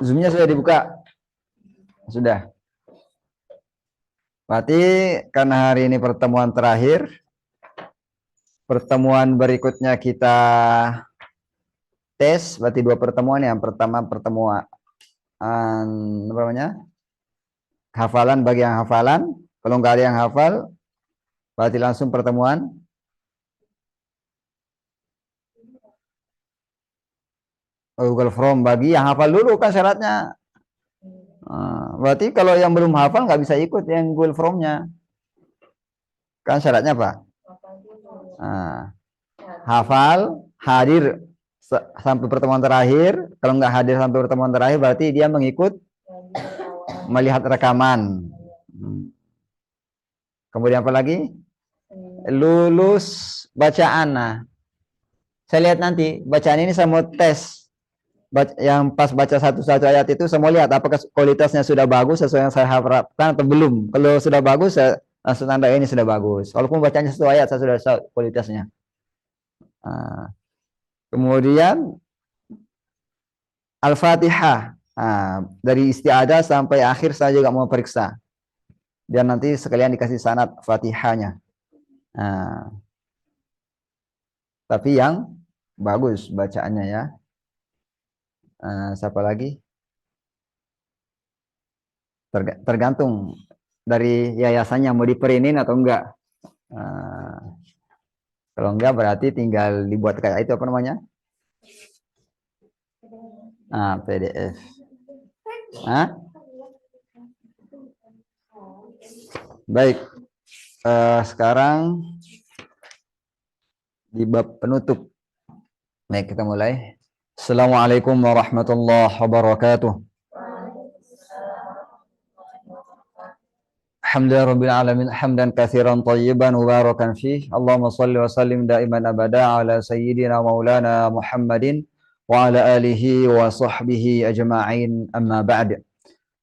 Zoom-nya sudah dibuka? Sudah. Berarti karena hari ini pertemuan terakhir, pertemuan berikutnya kita tes, berarti 2 pertemuan. Yang pertama pertemuan apa namanya? Hafalan bagi yang hafalan. Kalau nggak ada yang hafal, berarti langsung pertemuan Google Form bagi yang hafal dulu kan syaratnya. Berarti kalau yang belum hafal nggak bisa ikut yang Google Form-nya. Kan syaratnya Pak? Hafal, hadir sampai pertemuan terakhir. Kalau nggak hadir sampai pertemuan terakhir, berarti dia mengikut melihat rekaman. Kemudian apa lagi? Lulus bacaan. Nah, saya lihat nanti bacaan ini saya mau tes. Yang pas baca satu ayat itu saya mau lihat apakah kualitasnya sudah bagus sesuai yang saya harapkan atau belum. Kalau sudah bagus, saya langsung tanda ini sudah bagus. Walaupun bacanya satu ayat, saya sudah tahu kualitasnya. Nah, kemudian Al-Fatihah. Dari isti'adah sampai akhir saya juga mau periksa. Dan nanti sekalian dikasih sanad Fatihahnya. Tapi yang bagus bacaannya ya. Siapa lagi? Tergantung dari yayasannya mau diperinin atau enggak. Kalau enggak berarti tinggal dibuat kayak itu apa namanya? PDF. Baik. Sekarang di bab penutup. Baik, kita mulai. Assalamualaikum warahmatullahi wabarakatuh. Alhamdulillah rabbil alamin hamdan katsiran thayyiban mubarakan fih. Allahumma shalli wa sallim daiman abada ala sayyidina maulana Muhammadin wa ala alihi wa sahbihi ajma'in, amma ba'd.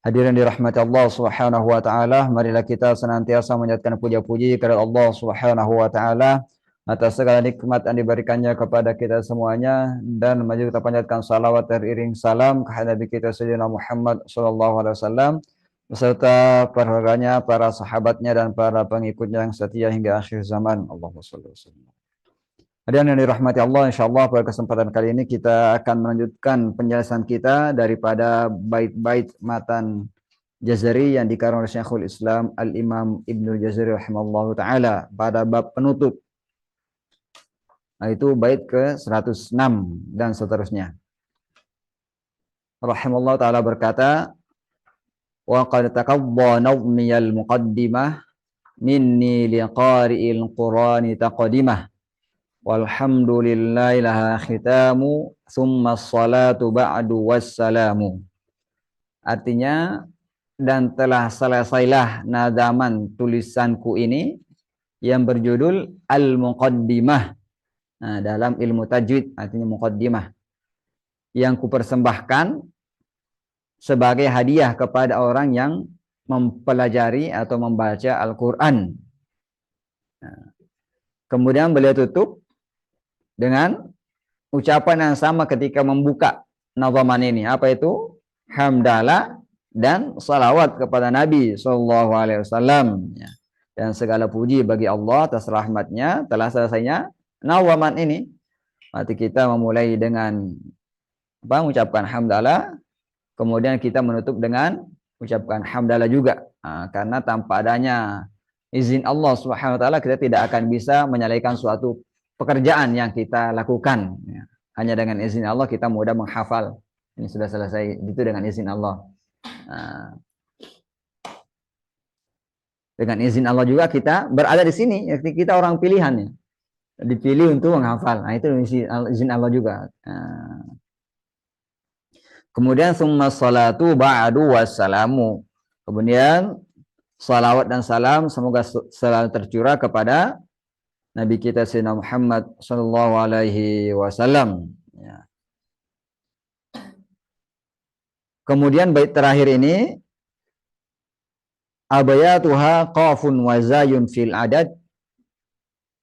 Hadirin dirahmati Allah Subhanahu wa taala, marilah kita senantiasa menyatakan puja-puji kepada Allah Subhanahu wa taala atas segala nikmat yang diberikannya kepada kita semuanya, dan mari kita panjatkan salawat teriring salam kepada Nabi kita Sayyidina Muhammad sallallahu alaihi wasallam beserta keluarganya, para sahabatnya dan para pengikutnya yang setia hingga akhir zaman. Allahumma shalli wa sallim. Hadirin yang dirahmati Allah, insyaallah pada kesempatan kali ini kita akan melanjutkan penjelasan kita daripada bait-bait matan Jazari yang dikarang oleh Syekhul Islam Al-Imam Ibnu Jazari rahimahullahu taala pada bab penutup. Itu bait ke 106 dan seterusnya. Rahimahullahu taala berkata, wa qad taqadda nawmiyal muqaddimah minni liqari'il qur'ani taqdimah. Walhamdulillahi laha khitamu thumma salatu ba'du wassalamu. Artinya, dan telah selesailah nadaman tulisanku ini yang berjudul Al-Muqaddimah. Dalam ilmu tajwid artinya muqaddimah, yang kupersembahkan sebagai hadiah kepada orang yang mempelajari atau membaca Al-Quran. Kemudian beliau tutup dengan ucapan yang sama ketika membuka nazaman ini. Apa itu? Hamdalah dan salawat kepada Nabi Sallallahu Alaihi Wasallam. Dan segala puji bagi Allah atas rahmatnya telah selesainya nazaman ini. Nanti kita memulai dengan mengucapkan hamdalah, kemudian kita menutup dengan ucapkan hamdalah juga. Karena tanpa adanya izin Allah Subhanahu wa taala kita tidak akan bisa menyelesaikan suatu pekerjaan yang kita lakukan. Hanya dengan izin Allah kita mudah menghafal. Ini sudah selesai itu dengan izin Allah. Dengan izin Allah juga kita berada di sini. Kita orang pilihan, dipilih untuk menghafal. Itu izin Allah juga. Kemudian summa salatu ba'du wassalamu. Kemudian salawat dan salam semoga selalu tercurah kepada Nabi kita Sayyidina Muhammad sallallahu alaihi wasallam. Kemudian bait terakhir ini, abayatuha qafun wa zayun fil adad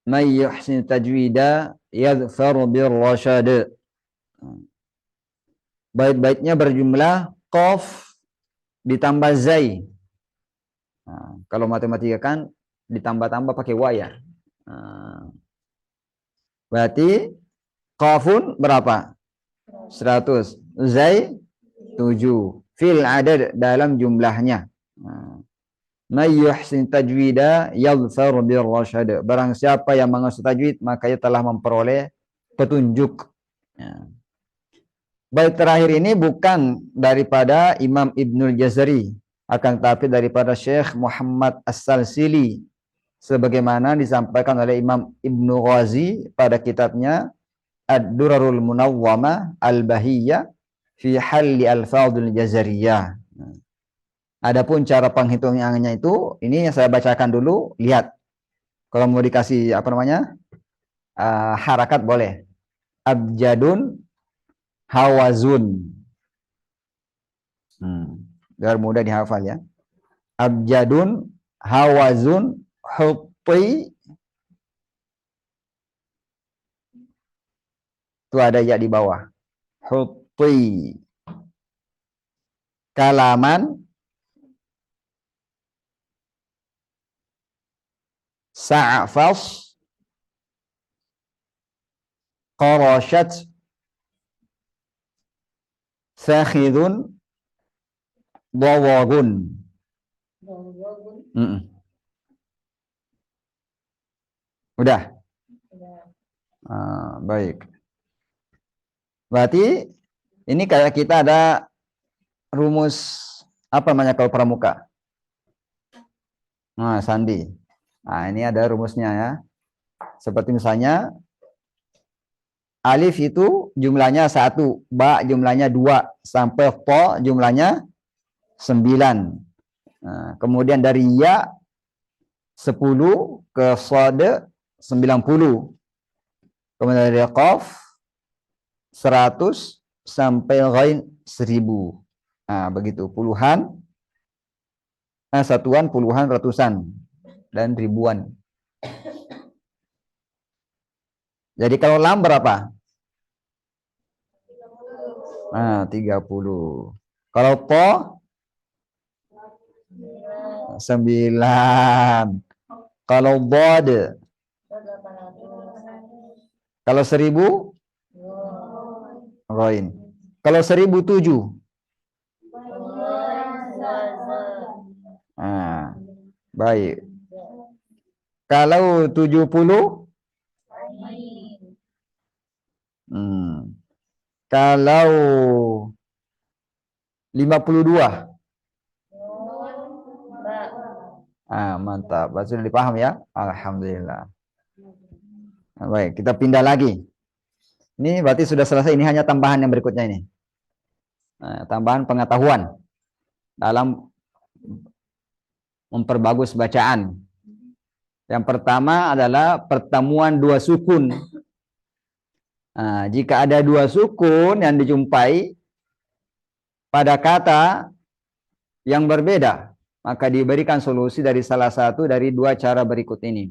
may yuhsin tajwida yadhfar bir rasyad. Bait-baitnya berjumlah Qaf ditambah zai. Nah, kalau matematika kan ditambah-tambah pakai wa ya. Nah, berarti qafun berapa? 100. Zai 7. Fil adad dalam jumlahnya. Nah, may yuhsin tajwida yadhfar bir rasyad. Barang siapa yang menguasai tajwid maka ia telah memperoleh petunjuk. Ya. Bait terakhir ini bukan daripada Imam Ibnul Jazari, akan tetapi daripada Syekh Muhammad As-Salsili sebagaimana disampaikan oleh Imam Ibnu Ghazi pada kitabnya Ad-Durarul Munawwamah Al-Bahiyyah fi Halli Al-Fadhil Jazariyah. Adapun cara penghitungannya itu, ini yang saya bacakan dulu, lihat. Kalau mau dikasih apa namanya? Harakat boleh. Abjadun hawazun. Biar mudah dihafal ya. Abjadun hawazun hutti. Itu ada ya di bawah. Hutti. Kalaman sa'fas qarashat sakhidun dawagun. Udah? Baik. Berarti ini kayak kita ada rumus apa namanya kalau pramuka? Nah, sandi. Nah, ini ada rumusnya ya. Seperti misalnya alif itu jumlahnya 1, ba jumlahnya 2, sampai to jumlahnya 9. Nah, kemudian dari ya 10 ke shad 90. Kemudian dari qaf 100 sampai ghain 1000. Nah, begitu puluhan, satuan, puluhan, ratusan, dan ribuan. Jadi kalau lam berapa? 30. Kalau po 9. Kalau bod, kalau 1000 ghain. Kalau 1007. Baik. Kalau 70, kalau 52. Mantap. Sudah dipaham ya? Alhamdulillah. Baik, kita pindah lagi. Ini berarti sudah selesai. Ini hanya tambahan yang berikutnya ini. Tambahan pengetahuan dalam memperbagus bacaan. Yang pertama adalah pertemuan dua sukun. Jika ada dua sukun yang dijumpai pada kata yang berbeda, maka diberikan solusi dari salah satu dari dua cara berikut ini.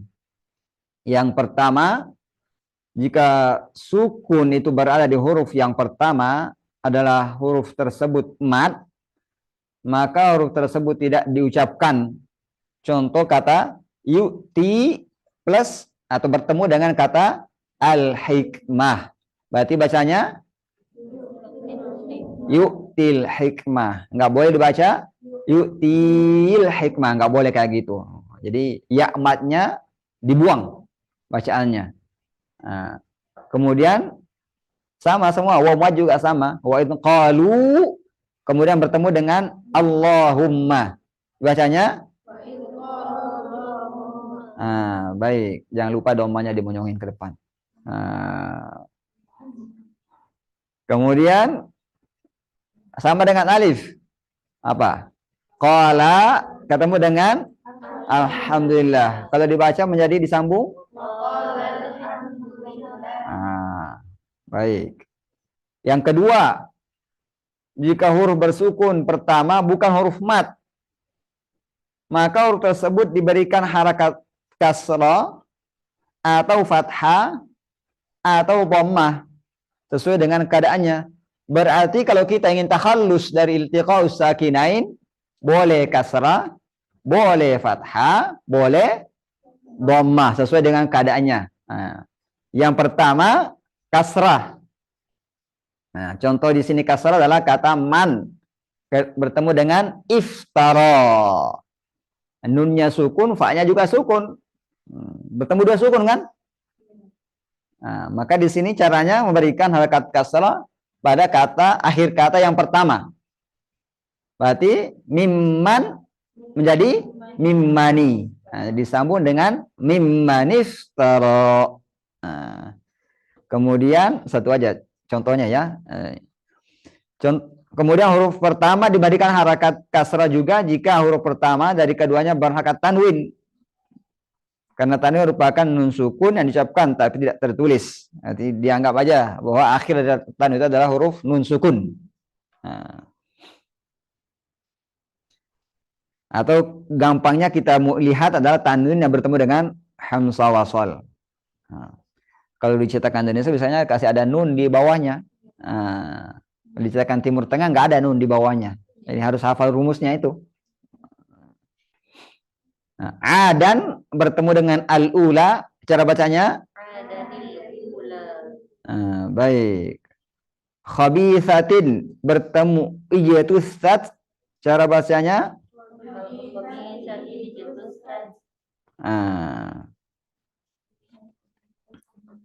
Yang pertama, jika sukun itu berada di huruf yang pertama adalah huruf tersebut mad, maka huruf tersebut tidak diucapkan. Contoh kata yu'ti plus atau bertemu dengan kata al-hikmah. Berarti bacanya yu'til hikmah. Nggak boleh dibaca yu'til hikmah. Nggak boleh kayak gitu. Jadi ya matnya dibuang bacaannya. Kemudian sama semua. Wa mad juga sama. Wa itu qalu. Kemudian bertemu dengan Allahumma. Bacanya baik, jangan lupa domanya dimonyongin ke depan. Kemudian sama dengan alif. Apa? Qala ketemu dengan alhamdulillah. Kalau dibaca menjadi disambung. Baik. Yang kedua, jika huruf bersukun pertama bukan huruf mad, maka huruf tersebut diberikan harakat kasrah atau fathah atau dhammah sesuai dengan keadaannya. Berarti kalau kita ingin takhallus dari iltiqa'us sakinain, boleh kasrah, boleh fathah, boleh dhammah sesuai dengan keadaannya. Nah, yang pertama kasrah. Nah, contoh di sini kasrah adalah kata man bertemu dengan iftara. Nunnya sukun, fa-nya juga sukun. Bertemu dua sukun kan? Nah, maka di sini caranya memberikan harakat kasrah pada kata akhir kata yang pertama. Berarti mimman menjadi mimmani. Nah, disambung dengan mimmaniftara. Nah, kemudian satu aja contohnya ya. Kemudian huruf pertama diberikan harakat kasrah juga jika huruf pertama dari keduanya berharakat tanwin. Karena tanwin merupakan nun sukun yang diucapkan tapi tidak tertulis. Nanti dianggap aja bahwa akhir dari tanwin itu adalah huruf nun sukun. Nah. Atau gampangnya kita lihat adalah tanwin yang bertemu dengan hamzah wasal. Nah. Kalau dicetakan Indonesia biasanya kasih ada nun di bawahnya. Nah. Dicetakan Timur Tengah nggak ada nun di bawahnya. Jadi harus hafal rumusnya itu. Nah, adan bertemu dengan al-ula, cara bacanya? Baik. Khabithatin bertemu ijatusat, cara bacanya?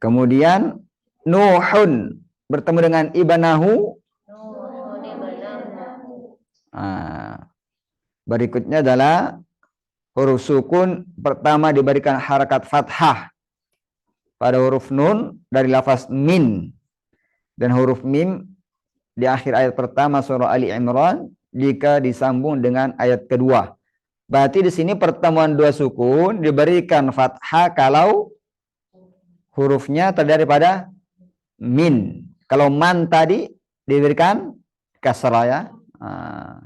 Kemudian Nuhun bertemu dengan ibnahu. Berikutnya adalah huruf sukun pertama diberikan harakat fathah pada huruf nun dari lafaz min, dan huruf mim di akhir ayat pertama surah Ali Imran jika disambung dengan ayat kedua. Berarti di sini pertemuan dua sukun diberikan fathah kalau hurufnya terdiri pada min. Kalau man tadi diberikan kasrah ya.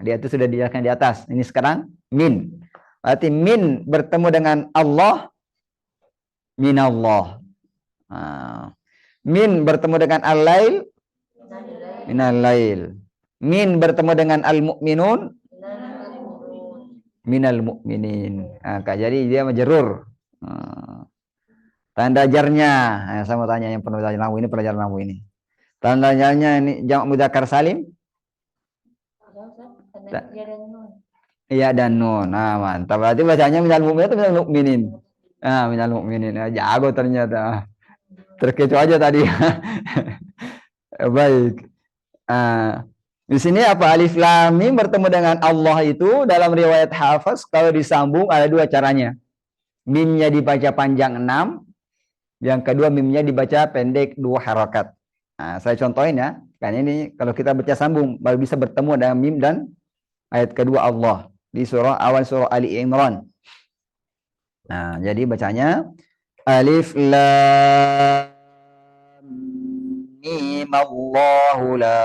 Dia itu sudah dijelaskan di atas. Ini sekarang min. Berarti min bertemu dengan Allah, minallah. Min bertemu dengan al-lail, minal-lail. Min bertemu dengan al-mu'minun, minal mu'minin. Jadi dia majrur. Tanda jarnya. Saya mau tanya yang pelajar nahwu ini, pelajar nahwu ini. Tanda jarnya ini jamak mudzakkar salim? Iya dan nun. Nah, mantap. Berarti bacanya minal mu'minin atau minal mu'minin? Minal mu'minin. Jago ternyata. Terkecoh aja tadi. Baik. Di sini apa? Alif lam mim bertemu dengan Allah itu dalam riwayat Hafs kalau disambung ada dua caranya. Mimnya dibaca panjang 6, yang kedua mimnya dibaca pendek 2 harakat. Saya contohin ya. Kan ini kalau kita baca sambung baru bisa bertemu dengan mim dan ayat kedua Allah di awal surah Ali Imran. Jadi bacanya alif lam mim Allahu la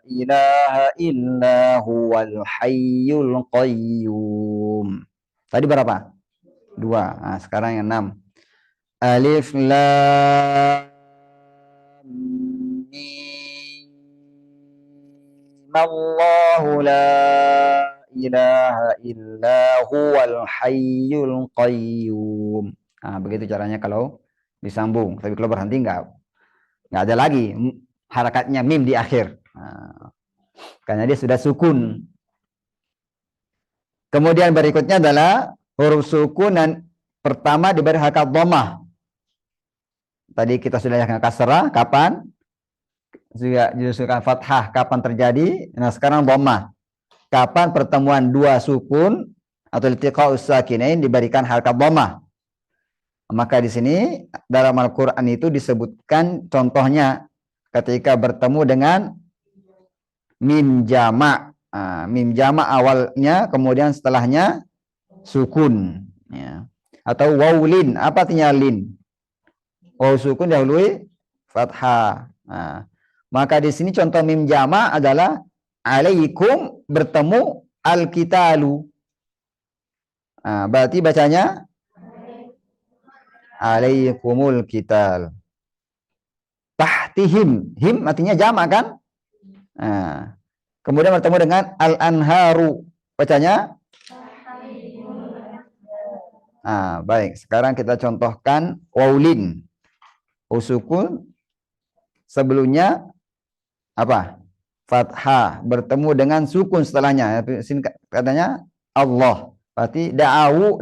ilaha illa huwal hayyul qayyum. Tadi berapa? 2. Sekarang yang 6. Alif lam mim Allahu la ilaha illa huwal hayyul qayyum. Begitu caranya kalau disambung. Tapi kalau berhenti nggak ada lagi harakatnya mim di akhir. Karena dia sudah sukun. Kemudian berikutnya adalah huruf sukun dan pertama diberi harakat dhammah. Tadi kita sudah lihat kasrah kapan? Juga disebutkan fathah kapan terjadi? Nah, sekarang dhammah. Kapan pertemuan dua sukun atau iltiqa'us sakinain diberikan harakat dhammah? Maka di sini dalam Al-Qur'an itu disebutkan contohnya ketika bertemu dengan mim jama'. Mim jama' awalnya kemudian setelahnya sukun ya. Atau wawlin, apa artinya lin? Waw sukun dahului fathah. Maka di sini contoh mim jama' adalah alaikum bertemu al-qitalu. Berarti bacanya alaikumul qital. tahtihim. Him artinya jamak kan? Nah, kemudian bertemu dengan al-anharu. Bacanya? Nah, baik. Sekarang kita contohkan waulin. Usukun sebelumnya apa? Fathah bertemu dengan sukun setelahnya. Sini katanya Allah. Berarti da'au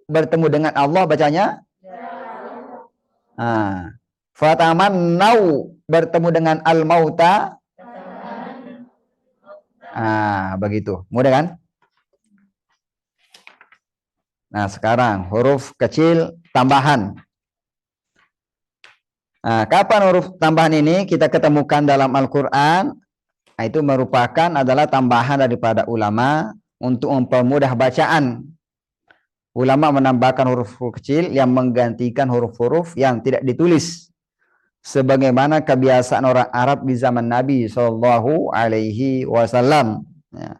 bertemu dengan Allah bacanya. Ah. Fatamannau bertemu dengan al-mauta. Begitu. Mudah kan? Nah, sekarang huruf kecil tambahan. Nah, kapan huruf tambahan ini kita ketemukan dalam Al-Quran? Nah, itu merupakan adalah tambahan daripada ulama untuk mempermudah bacaan. Ulama menambahkan huruf-huruf kecil yang menggantikan huruf-huruf yang tidak ditulis. Sebagaimana kebiasaan orang Arab di zaman Nabi Shallallahu Alaihi Wasallam. Ya.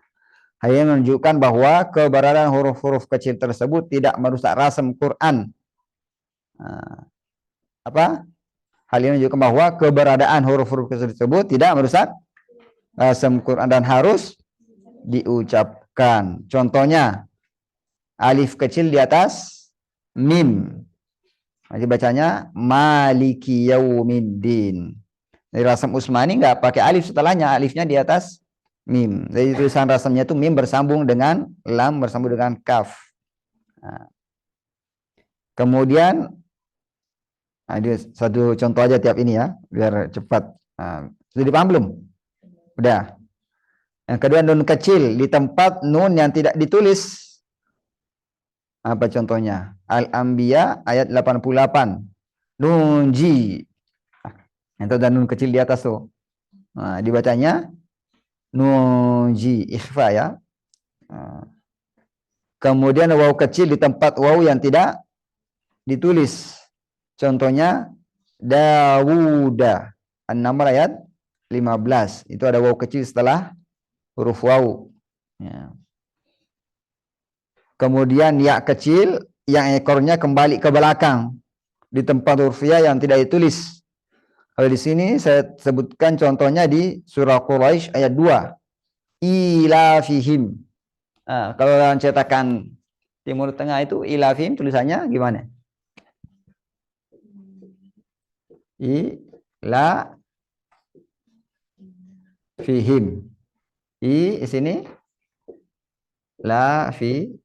Hanya menunjukkan bahwa keberadaan huruf-huruf kecil tersebut tidak merusak rasam Quran. Hal ini menunjukkan bahwa keberadaan huruf-huruf kecil tersebut tidak merusak rasam Quran dan harus diucapkan. Contohnya, alif kecil di atas mim. Nanti bacanya Maliki Yaumiddin. Dari rasam Usmani nggak pakai alif setelahnya, alifnya di atas mim. Jadi tulisan rasamnya itu mim bersambung dengan lam bersambung dengan kaf. Nah. Kemudian ini satu contoh aja tiap ini ya, biar cepat. Sudah dipaham belum? Udah. Yang kedua nun kecil di tempat nun yang tidak ditulis. Apa contohnya? Al-Anbiya ayat 88. Nun ji. Itu ada nun kecil di atas tuh. Nah, dibacanya nuji ikhfa ya. Kemudian waw kecil di tempat waw yang tidak ditulis. Contohnya Dawuda. An-Naml ayat 15. Itu ada waw kecil setelah huruf waw. Ya. Kemudian ya kecil yang ekornya kembali ke belakang di tempat huruf ya yang tidak ditulis. Kalau di sini saya sebutkan contohnya di surah Quraisy ayat 2. Ilafihim. Nah, kalau dalam cetakan Timur Tengah itu ilafihim tulisannya gimana? Ilafihim. Di sini la fihim.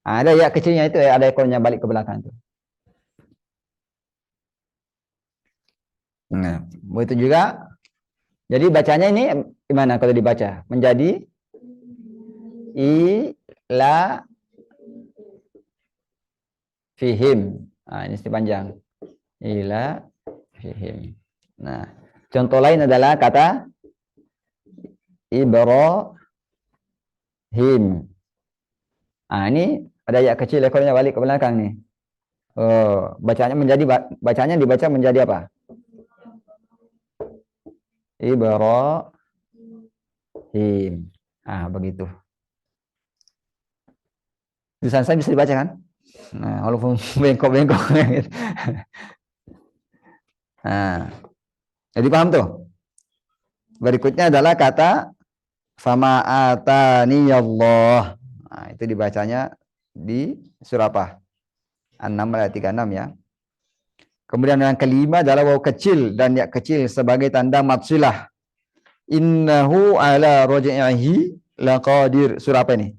Ada ya kecilnya itu ya, ada ekornya balik ke belakang itu. Nah, begitu juga. Jadi bacanya ini gimana kalau dibaca? Menjadi ila fihim. Nah, ini panjang. Ila fihim. Nah, contoh lain adalah kata Ibrahim. Nah, ini ada ya kecil ekornya balik ke belakang nih. Bacanya dibaca menjadi apa? Ibrahim. Begitu. Tulisan saya bisa dibaca kan? Nah, walaupun bengkok-bengkok. Nah, jadi paham tuh? Berikutnya adalah kata fama ataniyallah. Nah, itu dibacanya di surah apa? An-Naml ayat 36 ya. Kemudian yang kelima adalah waw kecil dan ya kecil sebagai tanda matsilah. Innahu ala raj'ihi laqadir. Surah apa ini?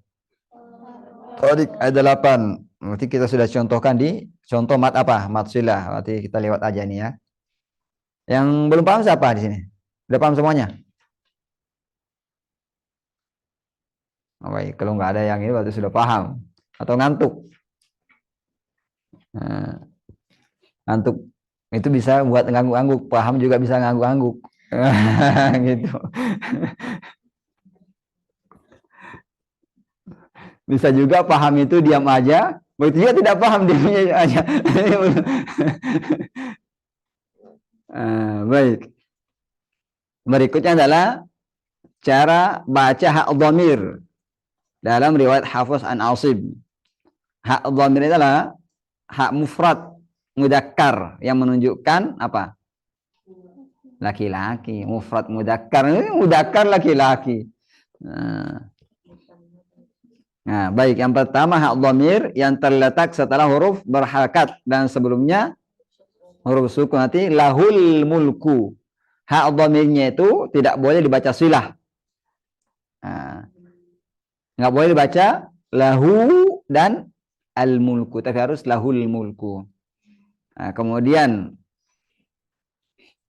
Tariq ayat 8. Berarti kita sudah contohkan di contoh mat apa? Matsilah. Berarti kita lewat aja nih ya. Yang belum paham siapa di sini? Udah paham semuanya? Baik, kalau nggak ada yang ini berarti sudah paham atau ngantuk. Nah, ngantuk itu bisa buat ngangguk-ngangguk, paham juga bisa ngangguk-ngangguk. Gitu. Bisa juga paham itu diam aja, begitu juga tidak paham diam aja. Baik. Berikutnya adalah cara baca hak dhamir dalam riwayat Hafiz an Asim. Hak dhamir adalah hak mufrad mudzakkar yang menunjukkan apa? Laki-laki. Mufrad mudzakkar, ini mudzakkar laki-laki. Nah, baik, yang pertama hak dhamir yang terletak setelah huruf berharakat dan sebelumnya huruf sukun, nanti lahul mulku. Hak dhamirnya itu tidak boleh dibaca silah. Nah, nggak boleh dibaca lahu dan al mulku, tapi harus lahul mulku. Nah, kemudian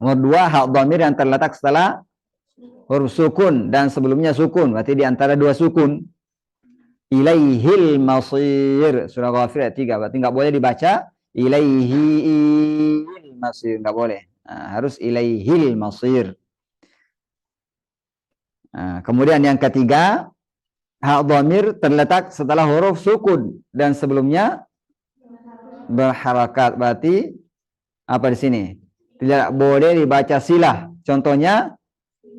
nomor dua hak dhamir yang terletak setelah huruf sukun dan sebelumnya sukun, berarti di antara dua sukun. Ilaihil masir, surah Ghafir ayat 3, berarti nggak boleh dibaca ilaihil masir, nggak boleh. Nah, harus ilaihil masir. Nah, kemudian yang ketiga, hak dhamir terletak setelah huruf sukun dan sebelumnya berharakat, berarti apa di sini? Tidak boleh dibaca silah. Contohnya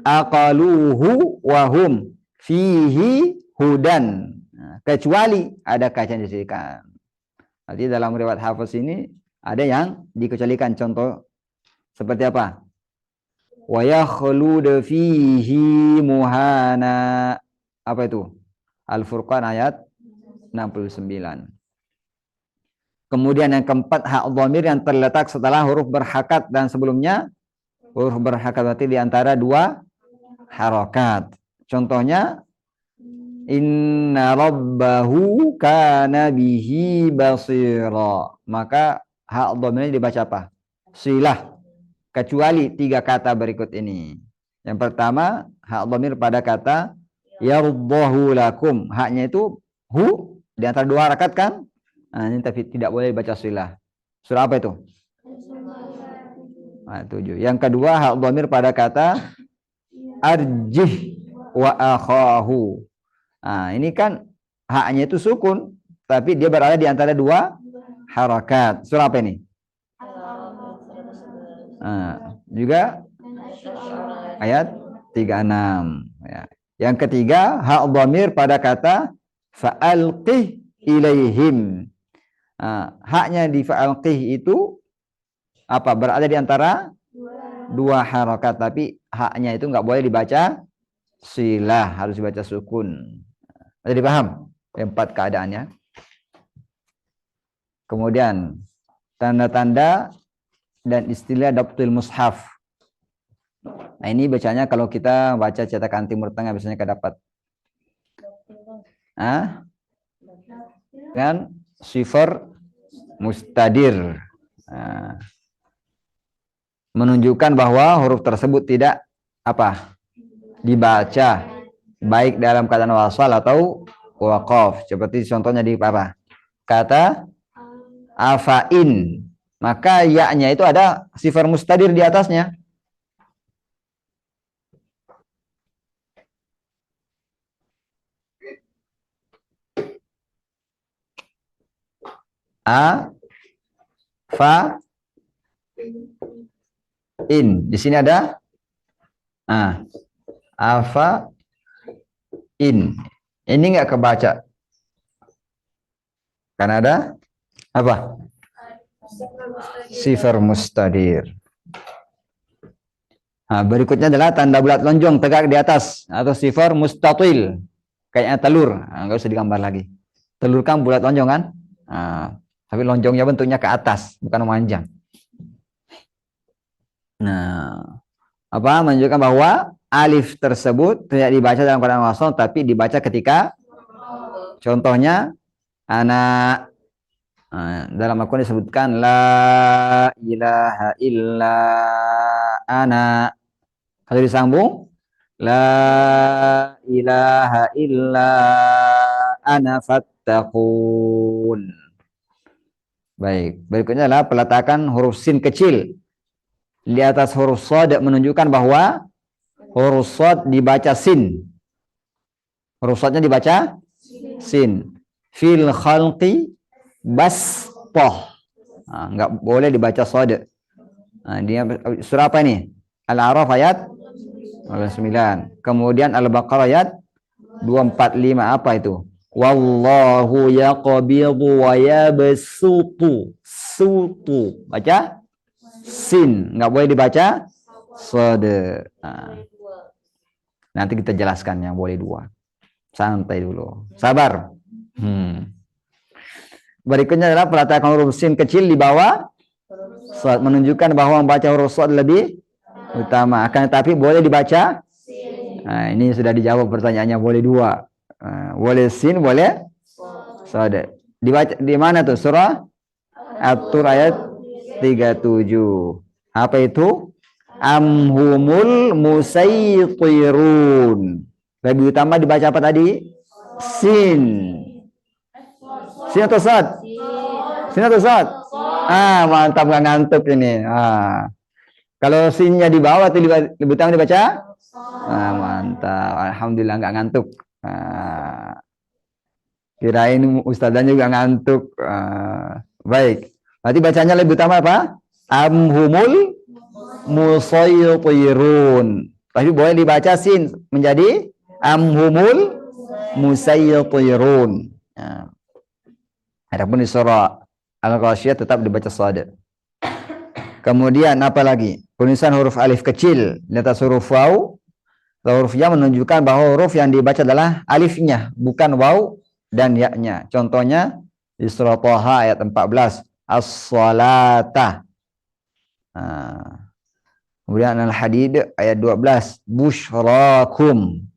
aqaluhu wahum fihi hudan. Nah, kecuali ada kajian disediakan. Nanti dalam riwayat Hafiz ini ada yang dikecualikan. Contoh seperti apa? Wa yakhlud fihi muhana. Apa itu? Al-Furqan ayat 69. Kemudian yang keempat hak dhamir yang terletak setelah huruf berhakat dan sebelumnya huruf berhakat, berarti di antara dua harakat. Contohnya inna rabbahu kana bihi basira. Maka hak dhamirnya dibaca apa? Silah. Kecuali tiga kata berikut ini. Yang pertama, hak dhamir pada kata yardhahu lakum. Haknya itu hu di antara dua harakat kan? Nah, ini tapi tidak boleh dibaca silah. Surah apa itu? Nah, 7. Yang kedua, hak dhamir pada kata arjih wa akhahu. Nah, ini kan haknya itu sukun, tapi dia berada di antara dua harakat. Surah apa ini? Nah, juga ayat 36. Ya. Yang ketiga, hak dhamir pada kata fa'alqih ilaihim. Nah, haknya di fa'alqih itu apa? Berada di antara dua harakat, tapi haknya itu nggak boleh dibaca silah, harus dibaca sukun. Jadi paham? Empat keadaannya. Kemudian tanda-tanda dan istilah daptul mushaf. Nah, ini bacanya kalau kita baca cetakan Timur Tengah biasanya kedapat. Kan sifar mustadir. Nah, menunjukkan bahwa huruf tersebut tidak apa? Dibaca baik dalam keadaan wasal atau waqaf. Seperti contohnya di apa? Kata afain. Maka ya-nya itu ada sifar mustadir di atasnya. A fa in. Di sini ada afa in. Ini enggak kebaca. Karena ada apa? Sifar mustadir. Nah, berikutnya adalah tanda bulat lonjong tegak di atas atau sifar mustatil. Kayaknya telur. Nah, enggak usah digambar lagi. Telur kan bulat lonjong kan? Nah, tapi lonjongnya bentuknya ke atas, bukan memanjang. Nah, apa menunjukkan bahwa alif tersebut tidak dibaca dalam keadaan wasal, tapi dibaca ketika contohnya anak. Nah, dalam Al-Quran disebutkan la ilaha illa ana. Kalau disambung la ilaha illa ana fattaqun. Baik, berikutnya adalah peletakan huruf sin kecil di atas huruf shad menunjukkan bahwa huruf shad dibaca sin. Huruf shadnya dibaca sin. Fil khalqi basṭah. Nah, enggak boleh dibaca shad. Nah, dia surah apa ini? Al-A'raf ayat 9. Kemudian Al-Baqarah ayat 245. Apa itu? Wallahu yaqbidu wa yabsutu. Sutu. Baca sin. Nggak boleh dibaca sode. Nah, nanti kita jelaskan yang boleh dua. Santai dulu. Sabar. Berikutnya adalah peletakan huruf sin kecil di bawah shad, menunjukkan bahwa membaca huruf shad lebih utama. Akan tetapi boleh dibaca. Nah, ini sudah dijawab pertanyaannya, boleh dua. Boleh sin, boleh shad. Dibaca di mana tuh? Surah At-Tur ayat 37. Apa itu? Amhumul musaytirun. Lebih utama dibaca apa tadi? Sin. Sin atau shad? Sin atau shad? Mantap, nggak ngantuk ini. Kalau sinnya di bawah itu lebih utama dibaca? Mantap. Alhamdulillah nggak ngantuk. Kirain ustadzanya juga ngantuk. Baik. Berarti bacanya lebih utama apa? Amhumul musaytirun. Tapi boleh dibaca sin menjadi amhumul musaytirun. Adapun di surah Al-Ghasyiyah tetap dibaca shad. Kemudian apa lagi? Penulisan huruf alif kecil di atas huruf waw. Huruf ya menunjukkan bahwa huruf yang dibaca adalah alifnya, bukan waw dan ya-nya. Contohnya di surah Thaha ayat 14, as-salata. Kemudian Al-Hadid ayat 12, busyrakum.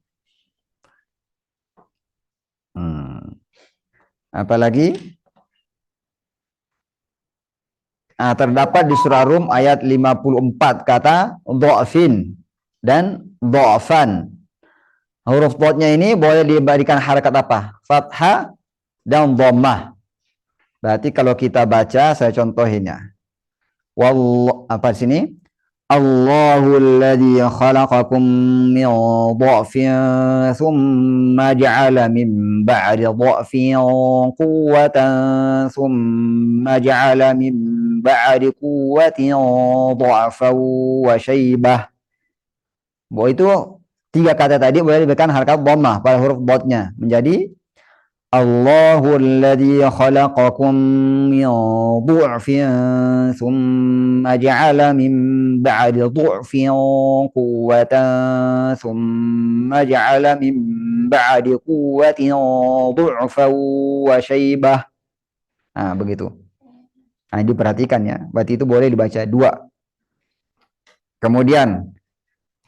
Apa lagi? Terdapat di surah Rum ayat 54 kata dha'fin dan dha'fan. Huruf dotnya ini boleh diberikan harakat apa? Fathah dan dhammah. Berarti kalau kita baca, saya contohinnya. Apa di sini? Allahul ladzi khalaqakum min dha'fin thumma ja'ala min ba'di dha'fin quwwatan thumma ja'ala min ba'di quwwatin dha'fan wa syaibah. Bahwa itu tiga kata tadi boleh diberikan harakat dhammah pada huruf dotnya menjadi Allahul ladzi khalaqakum min dhu'fin thumma ja'ala min ba'di dhu'fin quwwatan thumma ja'ala min ba'di quwwatin dhu'fan wa syaibah. Begitu. Diperhatikan ya. Berarti itu boleh dibaca dua. Kemudian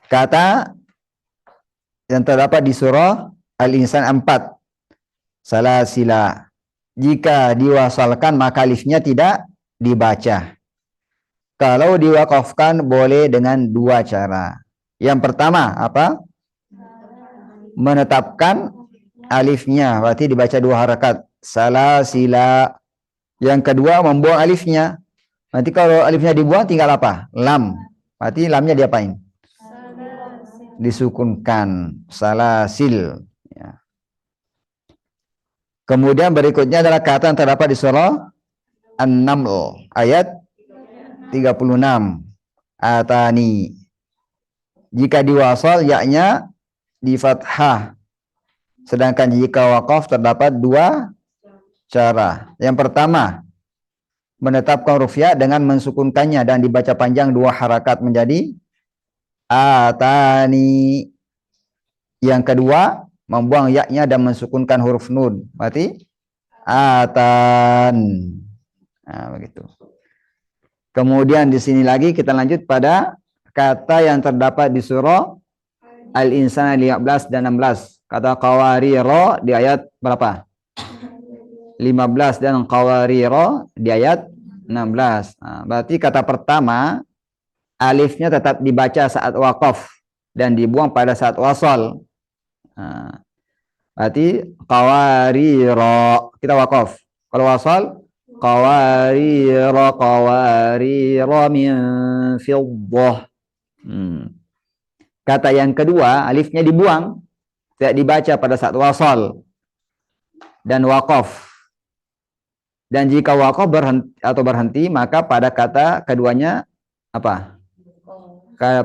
kata yang terdapat di surah Al-Insan 4. Salasila. Jika diwasalkan maka alifnya tidak dibaca. Kalau diwakafkan boleh dengan dua cara. Yang pertama apa? Menetapkan alifnya, berarti dibaca dua harakat. Salasila. Yang kedua membuang alifnya. Nanti kalau alifnya dibuang tinggal apa? Lam. Berarti lamnya diapain? Disukunkan. Salasil. Kemudian berikutnya adalah kata yang terdapat di surah An-Naml ayat 36. Atani. Jika diwasal ya-nya di fathah. Sedangkan jika waqaf terdapat dua cara. Yang pertama, menetapkan huruf ya dengan mensukunkannya dan dibaca panjang dua harakat menjadi atani. Yang kedua, membuang ya-nya dan mensukunkan huruf nun. Berarti atan. Begitu. Kemudian di sini lagi kita lanjut pada kata yang terdapat di surah Al-Insan 15 dan 16. Kata qawariro di ayat berapa? 15 dan qawariro di ayat 16. Berarti kata pertama alifnya tetap dibaca saat waqaf dan dibuang pada saat wasal. Berarti qawariro kita waqaf. Kalau wasal qawariro min fiddah. Kata yang kedua alifnya dibuang, tidak dibaca pada saat wasal dan waqaf. Dan jika waqaf berhenti maka pada kata keduanya apa?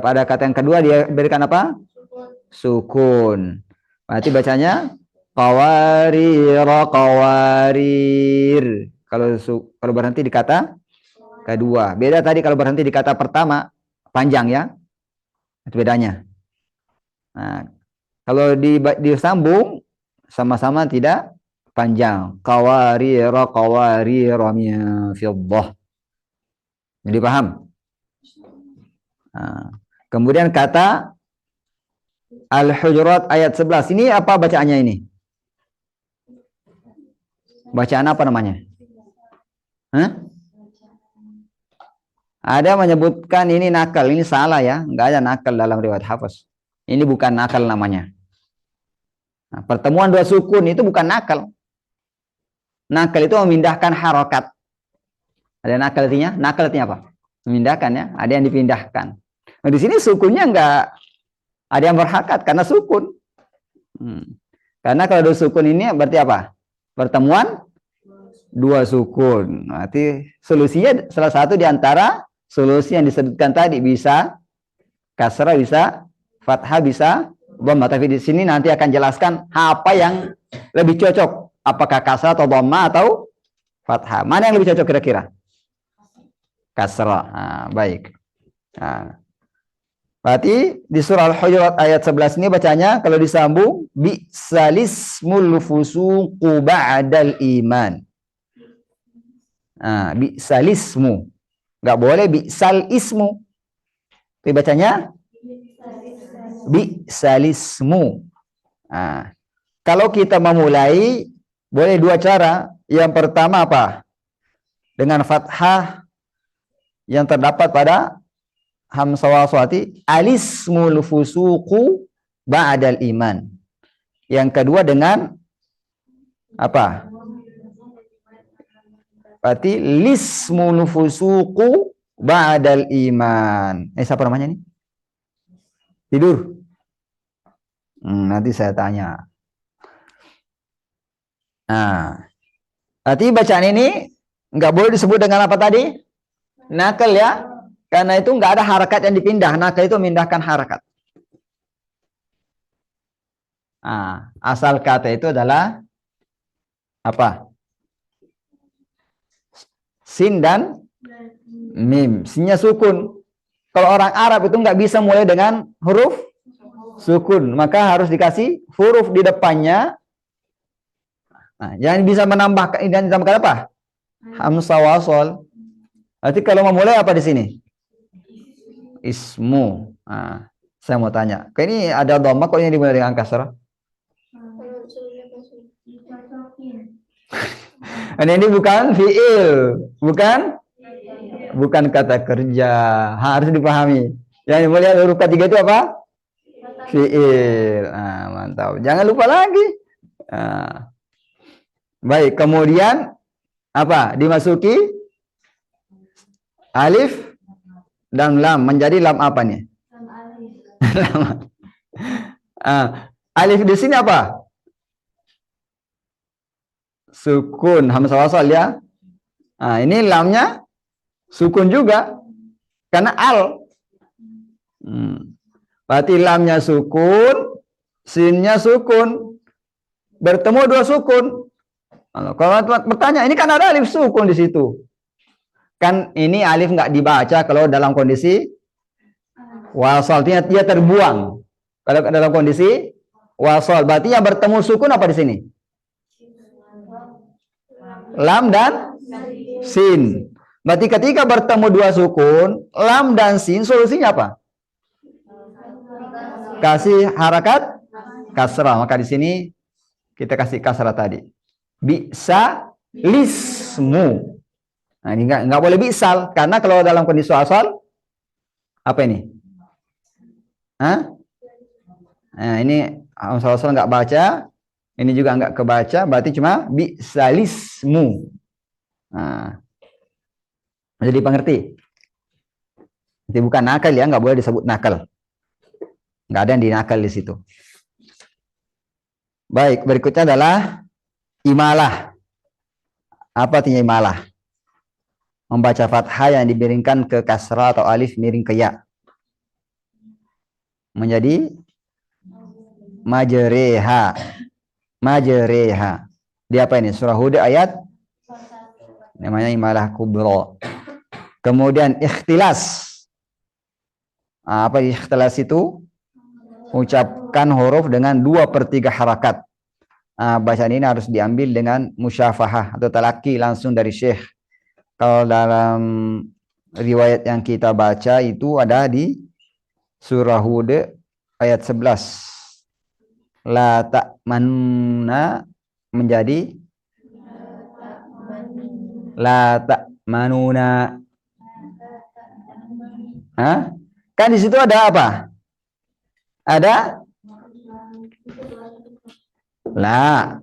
Pada kata yang kedua dia berikan apa? Sukun. Berarti bacanya Qawarir, qawarir. Kalau berhenti di kata kedua. Beda tadi kalau berhenti di kata pertama, panjang ya. Itu bedanya. Nah, kalau disambung sama-sama tidak panjang. Qawarir, qawarir min fiddah. Jadi paham? Nah, kemudian kata Al-Hujurat ayat 11. Ini apa bacaannya ini? Bacaan apa namanya? Hah? Ada menyebutkan ini nakal, ini salah ya. Enggak ada nakal dalam riwayat Hafiz. Ini bukan nakal namanya. Nah, pertemuan dua sukun itu bukan nakal. Nakal itu memindahkan harokat. Ada nakal artinya? Nakal artinya apa? Memindahkan ya. Ada yang dipindahkan. Nah, di sini sukunnya enggak ada yang berhakat karena sukun. Karena kalau dua sukun ini berarti apa? Pertemuan dua sukun. Berarti solusinya salah satu di antara solusi yang disebutkan tadi, bisa kasrah, bisa fathah, bisa dhamma. Tapi di sini nanti akan jelaskan apa yang lebih cocok, apakah kasrah atau dhamma atau fathah. Mana yang lebih cocok kira-kira? Kasrah. Nah, baik. Nah, berarti di surah Al-Hujurat ayat 11 ini bacanya kalau disambung bi'salismul fusuqu ba'dal iman. Nah, bi'salismu. Enggak boleh bi'sal ismu. Tapi bacanya bi'salismu. Nah, kalau kita memulai boleh dua cara. Yang pertama apa? Dengan fathah yang terdapat pada hamzah waswati, alismul fusuqu ba'dal iman. Yang kedua dengan apa? Berarti lismul fusuqu ba'dal iman. Siapa namanya nih? Tidur. Nanti saya tanya. Nah, berarti bacaan ini nggak boleh disebut dengan apa tadi? Nakal ya. Karena itu nggak ada harakat yang dipindah. Nakal itu memindahkan harakat. Nah, asal kata itu adalah apa? Sin dan mim. Sinnya sukun. Kalau orang Arab itu nggak bisa mulai dengan huruf sukun. Maka harus dikasih huruf di depannya. Nah, jangan bisa menambahkan, dan ditambahkan apa? Hamzah wasol. Berarti kalau memulai apa di sini? Ismu. Nah, saya mau tanya. Ini ada dhamma kok ini dimulai dengan kasrah? Ini bukan fiil, bukan kata kerja. Harus dipahami. Yang dimulai huruf ketiga itu apa? Fiil. Nah, mantap. Jangan lupa lagi. Nah, baik. Kemudian apa? Dimasuki alif dan lam. Menjadi lam apa nih? Lam. Alif di sini apa? Sukun, hamzah wasal ya. Nah, ini lamnya sukun juga karena al. Berarti lamnya sukun, sinnya sukun. Bertemu dua sukun. Kalau bertanya, ini kan ada alif sukun di situ. Kan ini alif nggak dibaca kalau dalam kondisi wasal, dia terbuang. Kalau dalam kondisi wasal, berarti yang bertemu sukun apa di sini? Lam dan sin. Berarti ketika bertemu dua sukun, lam dan sin, solusinya apa? Kasih harakat kasrah. Maka di sini kita kasih kasrah tadi. Bisa lismu. Nah, ini nggak boleh bisal karena kalau dalam kondisi asal apa ini? Hah? Nah, ini asal nggak baca. Ini juga nggak kebaca, berarti cuma bisalismu. Nah, jadi pengerti. Jadi bukan nakal ya, nggak boleh disebut nakal. Nggak ada yang dinakal di situ. Baik, berikutnya adalah imalah. Apa artinya imalah? Membaca fathah yang dimiringkan ke kasrah atau alif miring ke ya. Menjadi majreha. Majreha. Di apa ini? Surah Hud ayat namanya Imalah Kubro. Kemudian ikhtilas. Apa ikhtilas itu? Ucapkan huruf dengan 2/3 harakat. Bacaan ini harus diambil dengan musyafahah atau talaki langsung dari syekh. Kalau dalam riwayat yang kita baca itu ada di surah Hud ayat 11. La ta'manuna menjadi la ta'manuna. Kan di situ ada apa? Ada la.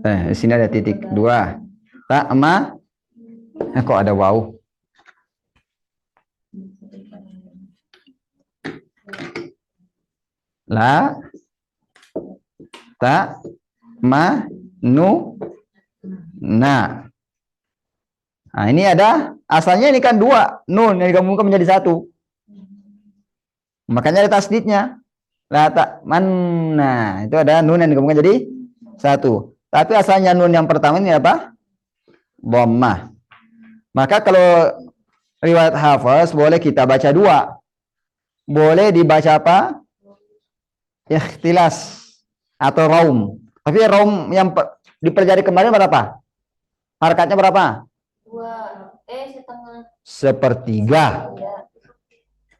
Di sini ada titik 2. Ta'ma. Kok ada waw? La ta ma nu na. Nah, ini ada asalnya ini kan 2 nun yang digabungkan menjadi 1. Makanya ada tasdidnya. La ta manna. Itu ada nun yang digabungkan jadi 1. Tapi asalnya nun yang pertama ini apa? Dhammah. Maka kalau riwayat Hafaz boleh kita baca 2. Boleh dibaca apa? Ikhtilas atau raum. Tapi raum yang dipelajari kemarin berapa? Harakatnya berapa? 2 sepertiga.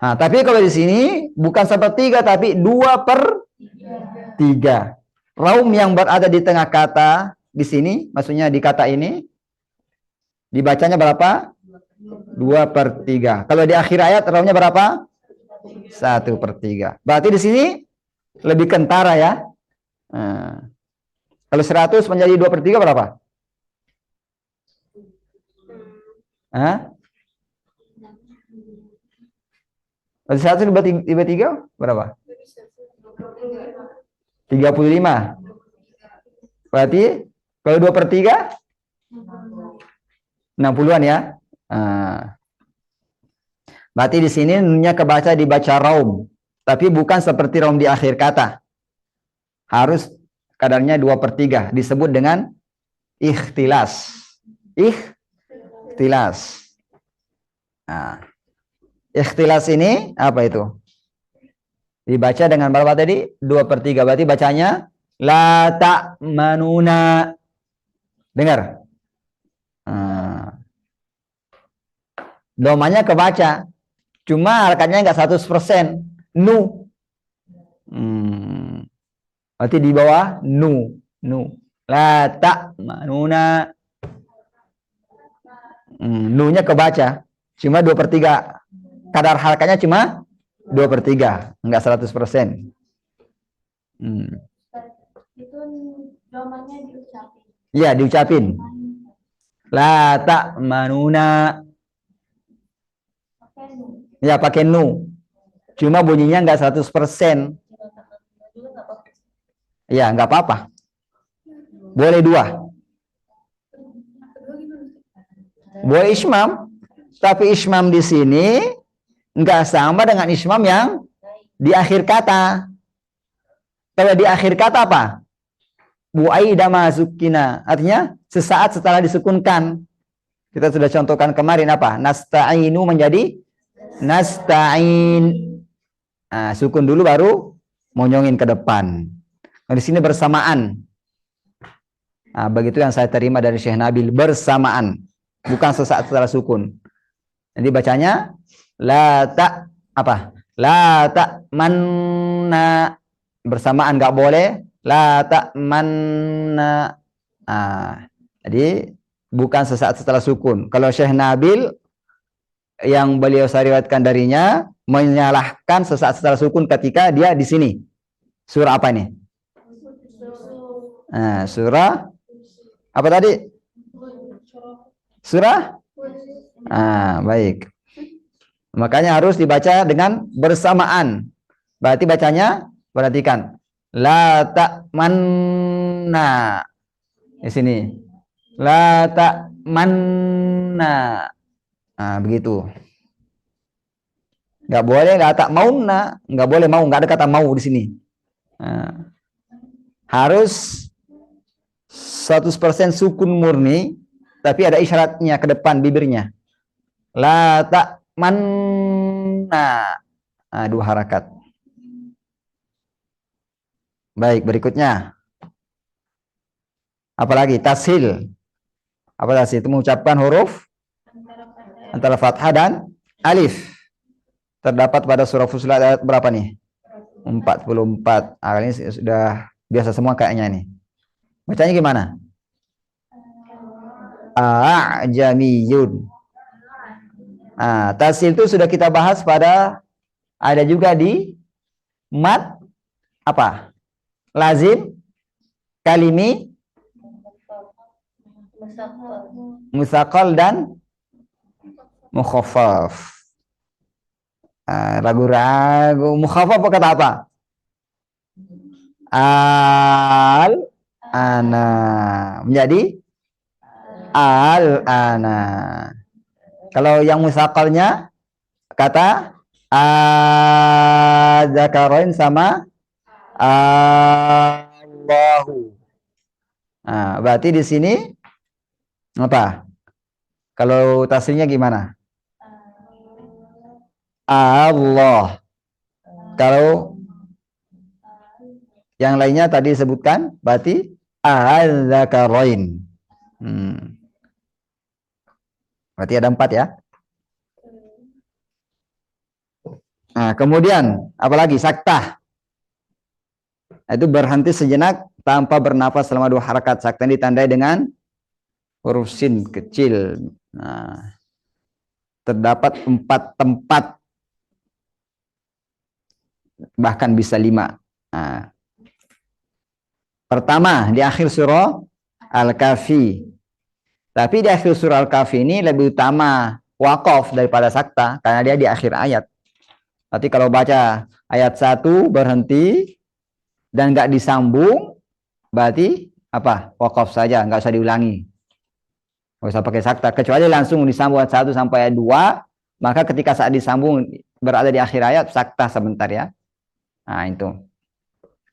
Nah, tapi kalau di sini bukan 1/3 tapi 2/3. Raum yang berada di tengah kata di sini, maksudnya di kata ini dibacanya berapa? 2/3. Kalau di akhir ayat raumnya berapa? 1/3. Berarti di sini lebih kentara ya. Kalau 100 menjadi 2/3 berapa? Kalau 100 dibagi 3 berapa? 35. Berarti kalau 2/3 60-an ya. Berarti di sini nunnya kebaca dibaca raum. Tapi bukan seperti raum di akhir kata. Harus kadarnya 2/3. Disebut dengan ikhtilas. Ikhtilas. Nah, ikhtilas ini apa itu? Dibaca dengan berapa tadi? 2/3. Berarti bacanya la ta'manuna. Dengar. Domanya kebaca. Cuma harakatnya enggak 100%. Nu. Berarti di bawah nu. La ta'manuna. Nu-nya kebaca. Cuma 2/3. Kadar harakatnya cuma 2/3. Enggak 100%. Itu domanya diucapin. Iya, diucapin. La ta'manuna. Ya, pakai nu. Cuma bunyinya enggak 100%. Ya, enggak apa-apa. Boleh 2. Boleh ismam. Tapi ismam di sini enggak sama dengan ismam yang di akhir kata. Kalau di akhir kata apa? Bu'aida mazukina. Artinya sesaat setelah disukunkan. Kita sudah contohkan kemarin apa? Nasta'inu menjadi nasta'in. Nah, sukun dulu baru monyongin ke depan. Nah, di sini bersamaan. Nah, begitu yang saya terima dari Syekh Nabil, bersamaan. Bukan sesaat setelah sukun. Jadi bacanya la ta apa? La ta manna. Bersamaan enggak boleh. La ta manna. Jadi bukan sesaat setelah sukun. Kalau Syekh Nabil yang beliau riwayatkan darinya menyalahkan sesaat setelah sukun ketika dia di sini. Surah apa ini? Surah apa tadi? Surah? Baik. Makanya harus dibaca dengan bersamaan. Berarti bacanya, perhatikan. La ta'manna. Di sini. La ta'manna. Begitu. Nggak boleh la ta'maunna. Nggak boleh mau. Nggak ada kata mau di sini. Harus 100% sukun murni, tapi ada isyaratnya ke depan bibirnya. La ta'manna. Nah, 2 harakat. Baik, berikutnya. Apalagi tashil. Apa tashil? Itu mengucapkan huruf antara fathah dan alif. Terdapat pada surah Fussilat ayat berapa nih? 44. Ini sudah biasa semua kayaknya nih. Bacanya gimana? A'jamiyun. Nah, tashil itu sudah kita bahas pada, ada juga di mad apa? Lazim, kalimi, mutsaqal dan mukhaffaf. Ragu-ragu. Mukhaffaf kata apa? Al-ana. Menjadi al-ana. Kalau yang mutsaqalnya kata az-zakarain sama Allahu. Nah, berarti di sini apa? Kalau tasrihnya gimana? Allah. Kalau yang lainnya tadi disebutkan, berarti az-zakarain. Berarti ada 4 ya. Nah, kemudian apalagi saktah. Itu berhenti sejenak tanpa bernafas selama 2 harakat. Saktah ditandai dengan huruf sin kecil. Nah, terdapat 4 tempat, bahkan bisa 5. Nah, pertama di akhir surah Al-Kahfi. Tapi di akhir surah Al-Kahfi ini lebih utama waqaf daripada saktah karena dia di akhir ayat. Berarti kalau baca ayat 1 berhenti dan nggak disambung, berarti apa? Waqaf saja, nggak usah diulangi. Nggak usah pakai saktah, kecuali langsung disambung ayat 1 sampai ayat 2, maka ketika saat disambung berada di akhir ayat, saktah sebentar ya. Nah itu.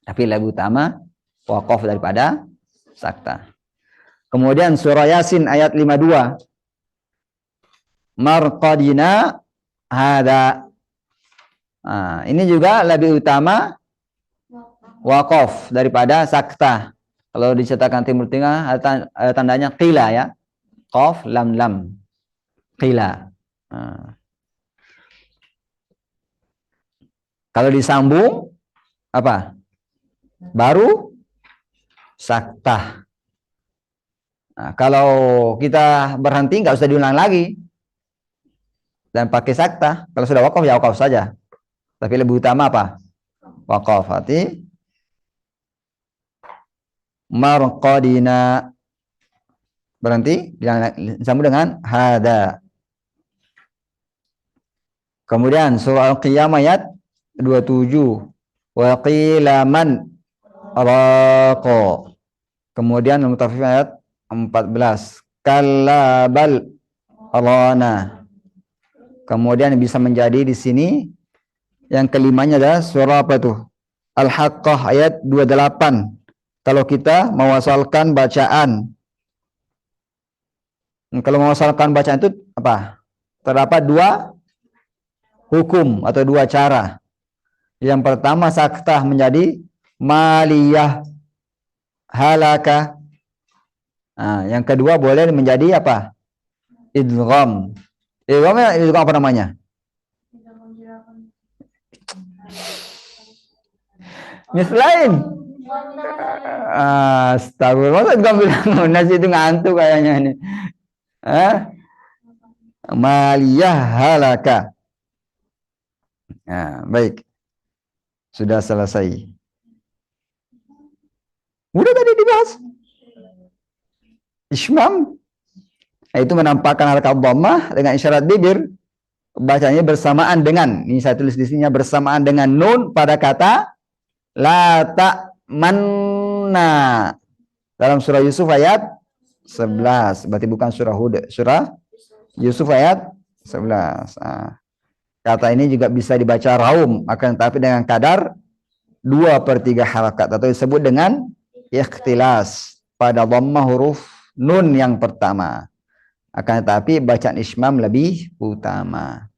Tapi lebih utama waqaf daripada saktah. Kemudian surah Yasin ayat 52. Marqadina hada. Nah, ini juga lebih utama waqaf daripada saktah. Kalau dicetakkan Timur Tengah ada tandanya qila ya. Qaf lam lam. Qila. Nah. Kalau disambung apa? Baru saktah. Nah, kalau kita berhenti nggak usah diulang lagi dan pakai saktah. Kalau sudah waqaf ya waqaf saja. Tapi lebih utama apa? Waqaf. Berarti marqadina, berhenti disambung dengan hada. Kemudian surah Al-Qiyamah ayat 27. Wa qila man raqa. Kemudian Al-Mutaffifin ayat 14. Kalla bal rana. Kemudian bisa menjadi di sini yang kelimanya adalah surah apa itu? Al-Haqqah ayat 28. Kalau kita mewasalkan bacaan. Kalau mewasalkan bacaan itu apa? Terdapat 2 hukum atau 2 cara. Yang pertama saktah menjadi maliyah halaka. Nah, yang kedua boleh menjadi apa? Idgham. Idgham apa namanya? Mislain. Astagfirullah, masa bilang nasi itu ngantuk kayaknya ini. Maliyah halaka. Nah, baik. Sudah selesai. Udah tadi dibahas. Ismam itu menampakkan harakat dhammah dengan isyarat bibir. Bacanya bersamaan dengan, ini saya tulis di sini, bersamaan dengan nun pada kata la ta'manna dalam surah Yusuf ayat 11. Berarti bukan surah Hud, surah Yusuf ayat 11. Kata ini juga bisa dibaca raum, akan tetapi dengan kadar 2/3 harakat atau disebut dengan ikhtilas pada dhammah huruf nun yang pertama. Akan tetapi bacaan ismam lebih utama.